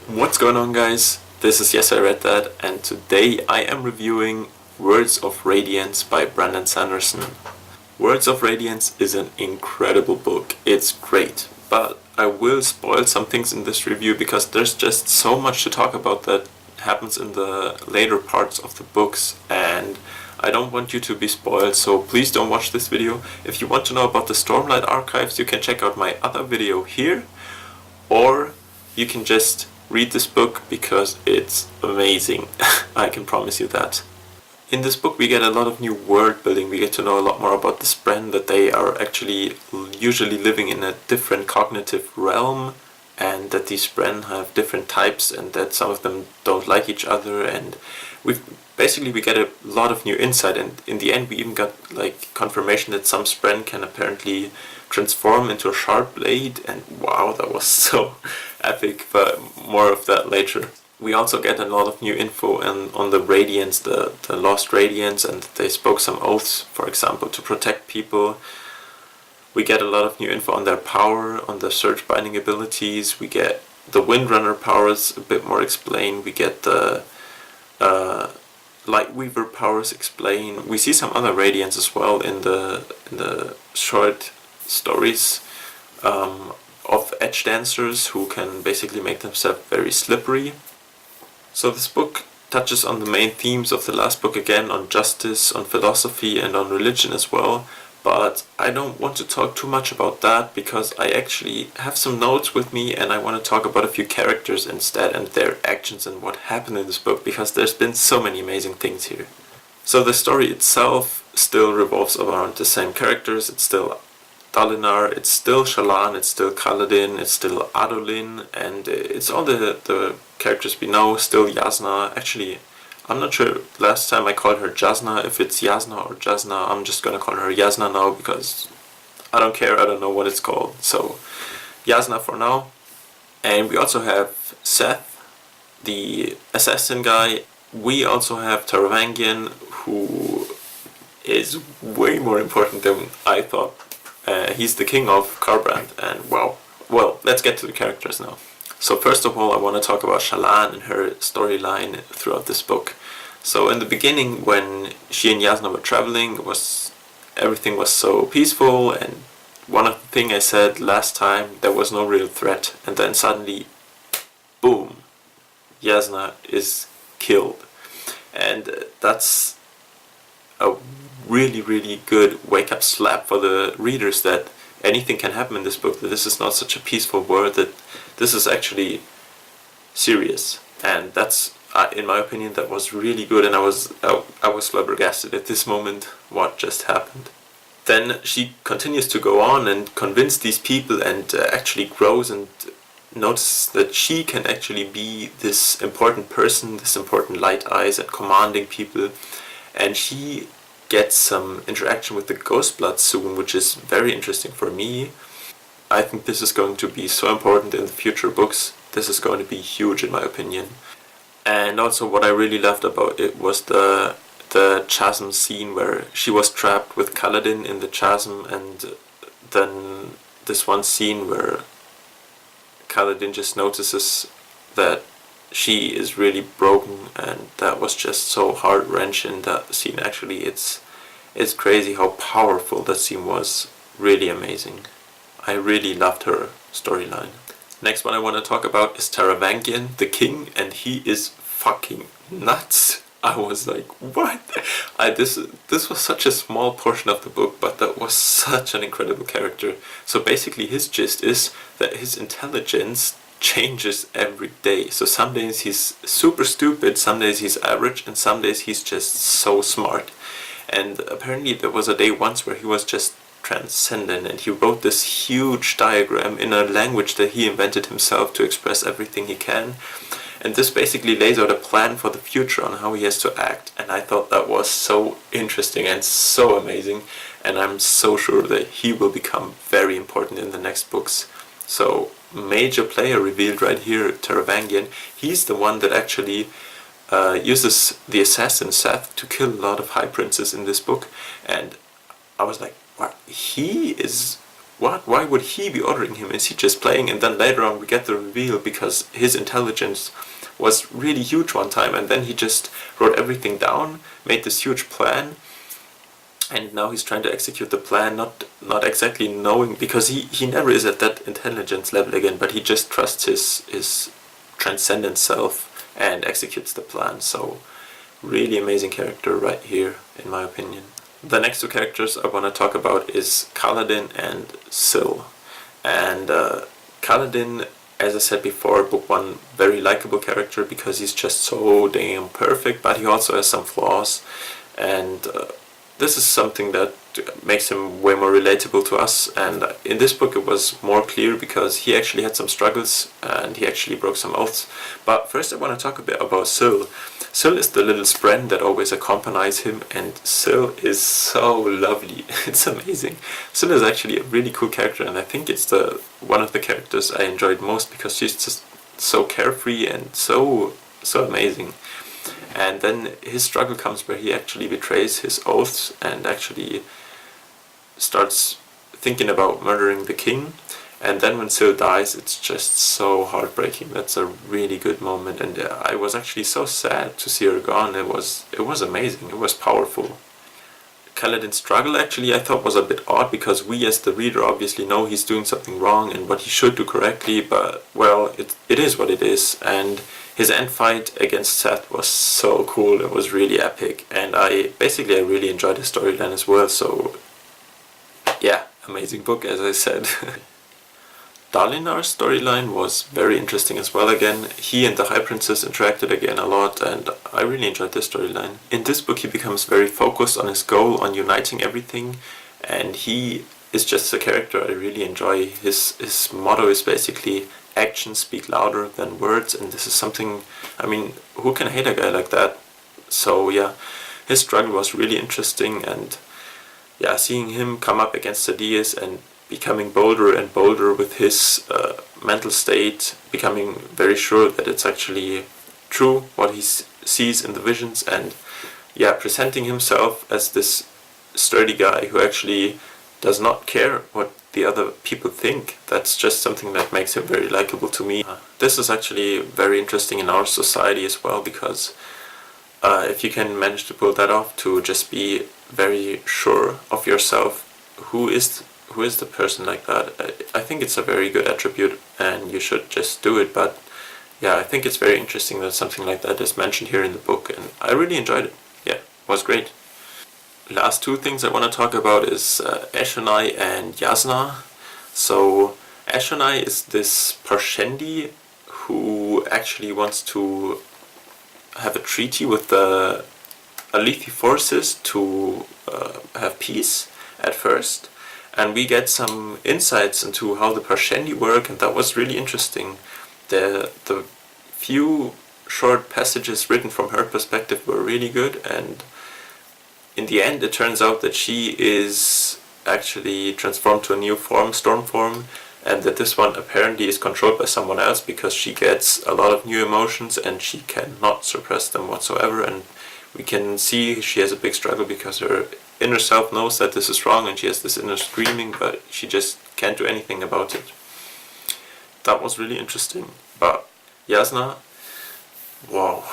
What's going on, guys? This is Yes I Read That, and today I am reviewing Words of Radiance by Brandon Sanderson. Words of Radiance is an incredible book. It's great, but I will spoil some things in this review because there's just so much to talk about that happens in the later parts of the books, and I don't want you to be spoiled, so please don't watch this video. If you want to know about the Stormlight Archives, you can check out my other video here, or you can just read this book because it's amazing. I can promise you that. In this book we get a lot of new world building. We get to know a lot more about the Spren, that they are actually usually living in a different cognitive realm, and that these Spren have different types and that some of them don't like each other, and we get a lot of new insight, and in the end we even got like confirmation that some Spren can apparently transform into a sharp blade, and wow, that was so epic, but more of that later. We also get a lot of new info on the Radiance, the lost Radiance, and they spoke some oaths, for example, to protect people. We get a lot of new info on their power, on their surge binding abilities. We get the Windrunner powers a bit more explained. We get the Lightweaver powers explained. We see some other Radiance as well in the short stories of edge dancers who can basically make themselves very slippery. So this book touches on the main themes of the last book again, on justice, on philosophy, and on religion as well. But I don't want to talk too much about that because I actually have some notes with me, and I want to talk about a few characters instead and their actions and what happened in this book, because there's been so many amazing things here. So the story itself still revolves around the same characters. It's still Dalinar, it's still Shallan, it's still Kaladin, it's still Adolin, and it's all the characters we know. Still Yasna. Actually, I'm not sure last time I called her Jasna, if it's Yasna or Jasna. I'm just gonna call her Yasna now because I don't care, I don't know what it's called. So Yasna for now. And we also have Seth, the assassin guy. We also have Taravangian, who is way more important than I thought. He's the king of Karbrand, and wow. Well, let's get to the characters now. So first of all, I want to talk about Shallan and her storyline throughout this book. So in the beginning, when she and Yasna were traveling, everything was so peaceful, and one of the things I said last time, there was no real threat, and then suddenly, boom, Yasna is killed. And that's a really good wake-up slap for the readers, that anything can happen in this book, that this is not such a peaceful world, that this is actually serious. And that's, in my opinion, that was really good, and I was flabbergasted at this moment what just happened. Then she continues to go on and convince these people, and actually grows and notices that she can actually be this important person, this important light eyes and commanding people, and she gets some interaction with the Ghostblood soon, which is very interesting for me. I think this is going to be so important in the future books. This is going to be huge in my opinion. And also what I really loved about it was the chasm scene where she was trapped with Kaladin in the chasm, and then this one scene where Kaladin just notices that she is really broken, and that was just so heart-wrenching, that scene. Actually, it's crazy how powerful that scene was. Really amazing. I really loved her storyline. Next one I want to talk about is Taravangian, the king, and he is fucking nuts. I was like, what? This was such a small portion of the book, but that was such an incredible character. So basically his gist is that his intelligence changes every day. So some days he's super stupid, some days he's average, and some days he's just so smart. And apparently there was a day once where he was just transcendent, and he wrote this huge diagram in a language that he invented himself to express everything he can. And this basically lays out a plan for the future on how he has to act, and I thought that was so interesting and so amazing, and I'm so sure that he will become very important in the next books. So major player revealed right here, Taravangian. He's the one that actually uses the assassin Seth to kill a lot of high princes in this book, and I was like, wow, he is what? Why would he be ordering him? Is he just playing? And then later on we get the reveal because his intelligence was really huge one time, and then he just wrote everything down, made this huge plan, and now he's trying to execute the plan, not exactly knowing, because he never is at that intelligence level again, but he just trusts his transcendent self and executes the plan. So really amazing character right here, in my opinion. The next two characters I want to talk about is Kaladin and Syl. And Kaladin, as I said before, book one, very likable character because he's just so damn perfect, but he also has some flaws, and this is something that makes him way more relatable to us. And in this book it was more clear because he actually had some struggles and he actually broke some oaths. But first I want to talk a bit about Syl. Syl is the little spren that always accompanies him, and Syl is so lovely. It's amazing. Syl is actually a really cool character, and I think it's one of the characters I enjoyed most because she's just so carefree and so amazing. And then his struggle comes where he actually betrays his oaths and actually starts thinking about murdering the king. And then when Syl dies, it's just so heartbreaking. That's a really good moment, and I was actually so sad to see her gone. It was amazing. It was powerful. Kaladin's struggle actually I thought was a bit odd because we as the reader obviously know he's doing something wrong and what he should do correctly, but well, it is what it is. And his end fight against Seth was so cool. It was really epic, and I really enjoyed his storyline as well. So yeah, amazing book, as I said. Dalinar's storyline was very interesting as well again. He and the High Princess interacted again a lot, and I really enjoyed this storyline. In this book he becomes very focused on his goal, on uniting everything, and he is just a character I really enjoy. His motto is basically actions speak louder than words, and this is something, I mean, who can hate a guy like that? So yeah, his struggle was really interesting, and yeah, seeing him come up against Sadeas and becoming bolder and bolder with his mental state, becoming very sure that it's actually true what he sees in the visions, and yeah, presenting himself as this sturdy guy who actually does not care what the other people think. That's just something that makes him very likable to me. This is actually very interesting in our society as well, because if you can manage to pull that off, to just be very sure of yourself, who is the person like that? I think it's a very good attribute and you should just do it. But yeah, I think it's very interesting that something like that is mentioned here in the book, and I really enjoyed it. Yeah, it was great. Last two things I want to talk about is Eshonai and Yasna. So Eshonai is this Parshendi who actually wants to have a treaty with the Alethi forces to have peace at first. And we get some insights into how the Parshendi work, and that was really interesting. The few short passages written from her perspective were really good, and in the end it turns out that she is actually transformed to a new form, storm form, and that this one apparently is controlled by someone else because she gets a lot of new emotions and she cannot suppress them whatsoever. And we can see she has a big struggle because her inner self knows that this is wrong and she has this inner screaming, but she just can't do anything about it. That was really interesting. But Yasna, wow.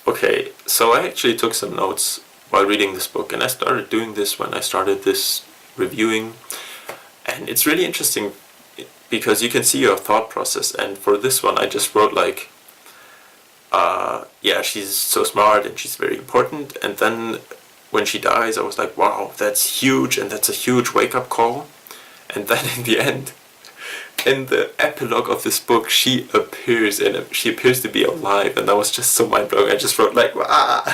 Okay, so I actually took some notes while reading this book, and I started doing this when I started this reviewing, and it's really interesting because you can see your thought process. And for this one I just wrote like, yeah, she's so smart and she's very important, and then when she dies I was like, wow, that's huge, and that's a huge wake-up call. And then in the end, in the epilogue of this book, she appears to be alive, and that was just so mind-blowing. I just wrote like, wow,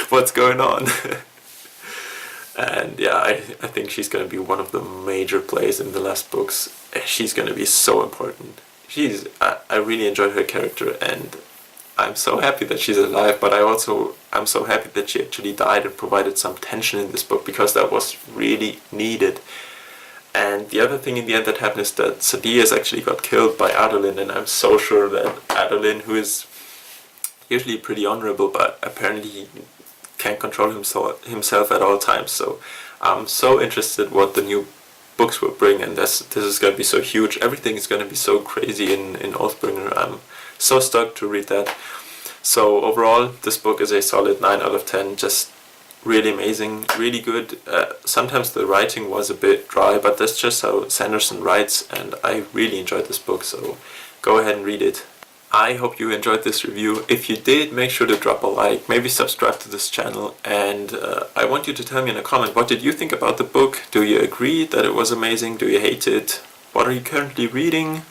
what's going on? And yeah, I think she's going to be one of the major players in the last books. She's going to be so important. I really enjoyed her character, and I'm so happy that she's alive, but I'm so happy that she actually died and provided some tension in this book, because that was really needed. And the other thing in the end that happened is that Sadeas actually got killed by Adolin, and I'm so sure that Adolin, who is usually pretty honorable, but apparently he can't control himself at all times. So I'm so interested what the new books will bring, and this is going to be so huge. Everything is going to be so crazy in Oathbringer. I'm so stoked to read that. So overall, this book is a solid 9 out of 10. Just really amazing, really good. Sometimes the writing was a bit dry, but that's just how Sanderson writes, and I really enjoyed this book, so go ahead and read it. I hope you enjoyed this review. If you did, make sure to drop a like, maybe subscribe to this channel, and I want you to tell me in a comment, what did you think about the book? Do you agree that it was amazing? Do you hate it? What are you currently reading?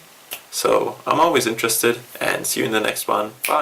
So I'm always interested, and see you in the next one. Bye!